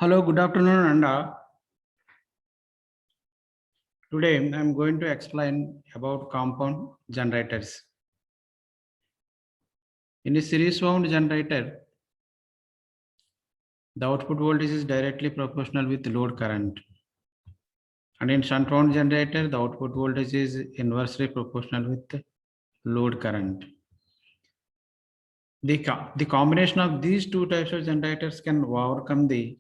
Hello, good afternoon, and today I am going to explain about compound generators. In a series wound generator, the output voltage is directly proportional with load current. And in shunt wound generator, the output voltage is inversely proportional with load current. The combination of these two types of generators can overcome the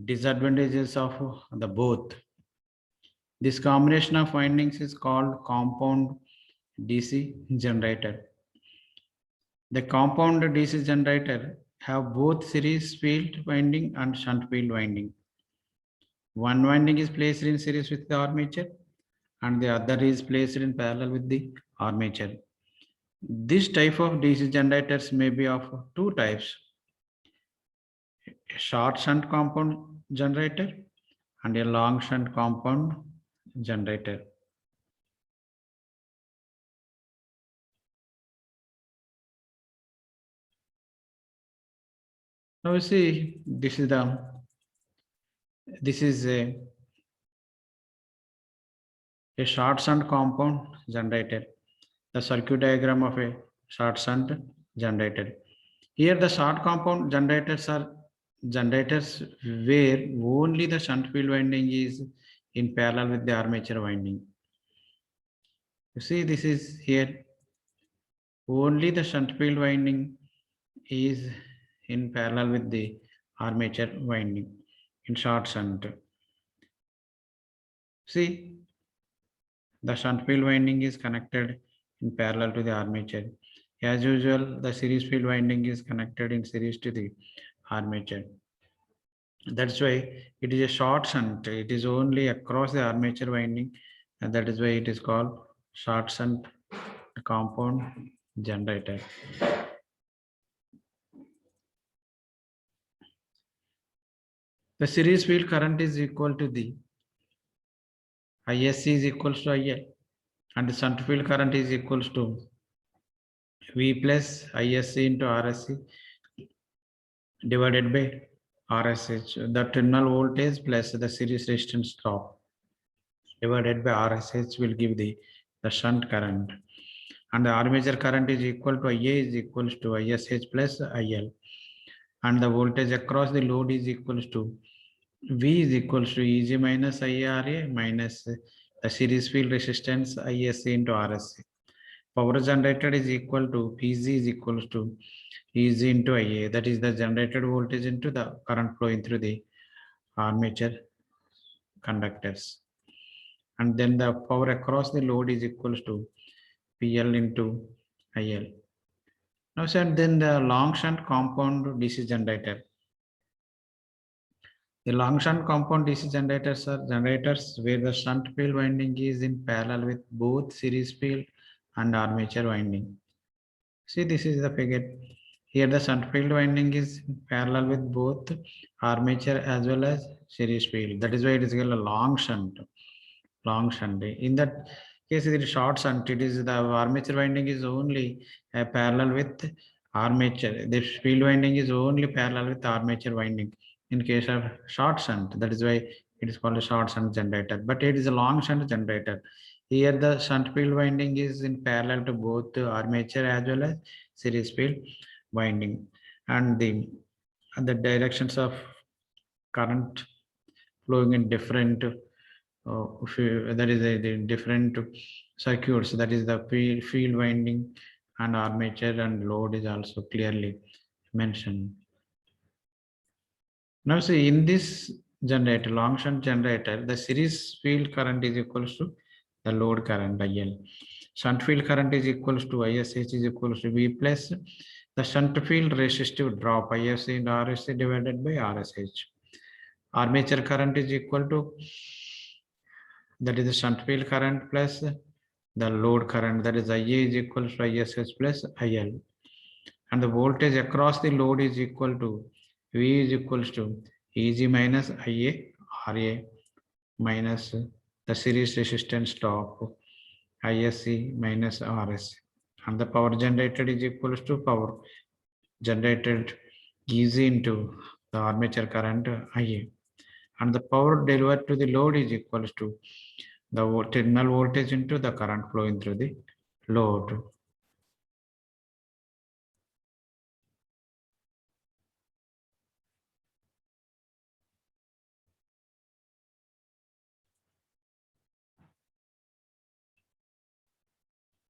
disadvantages of the both. This combination of windings is called compound DC generator. The compound DC generator have both series field winding and shunt field winding. One winding is placed in series with the armature and the other is placed in parallel with the armature. This type of DC generators may be of two types: a short shunt compound generator and a long shunt compound generator. Now you see, this is a short shunt compound generator, the circuit diagram of a short shunt generator. Here the short compound generators are generators where only the shunt field winding is in parallel with the armature winding. You see, this is here, only the shunt field winding is in parallel with the armature winding in short shunt. See, the shunt field winding is connected in parallel to the armature. As usual, the series field winding is connected in series to the armature. That's why it is a short shunt. It is only across the armature winding, and that is why it is called short shunt compound generator. The series field current is equal to the ISC is equals to IL, and the shunt field current is equals to V plus ISC into RSC divided by RSH. The terminal voltage plus the series resistance drop divided by RSH will give the shunt current. And the armature current is equal to IA is equals to ISH plus IL. And the voltage across the load is equals to V is equals to EG minus IRA minus the series field resistance ISC into RSC. Power generated is equal to PG is equals to EG into IA. That is the generated voltage into the current flowing through the armature conductors. And then the power across the load is equals to PL into IL. Now, sir, then the long shunt compound DC generator. The long shunt compound DC generators are generators where the shunt field winding is in parallel with both series field and armature winding. See, this is the figure. Here the shunt field winding is parallel with both armature as well as series field. That is why it is called a long shunt. Long shunt. In that case, it is short shunt. It is the armature winding is only parallel with armature. The field winding is only parallel with armature winding. In case of short shunt, that is why it is called a short shunt generator. But it is a long shunt generator. Here the shunt field winding is in parallel to both armature as well as series field winding, and the directions of current flowing in different that is the different circuits, that is the field winding and armature and load is also clearly mentioned. Now see, in this generator, long shunt generator, the series field current is equals to the load current IL. Shunt field current is equals to ISH is equals to V plus the shunt field resistive drop ISC into RSC divided by RSH. Armature current is equal to, that is the shunt field current plus the load current, that is IA is equal to ISH plus IL. And the voltage across the load is equal to V is equals to EG minus IA RA minus the series resistance drop ISC minus RS. And the power generated is equals to power generated EG into the armature current IA. and the power delivered to the load is equals to the terminal voltage into the current flowing through the load.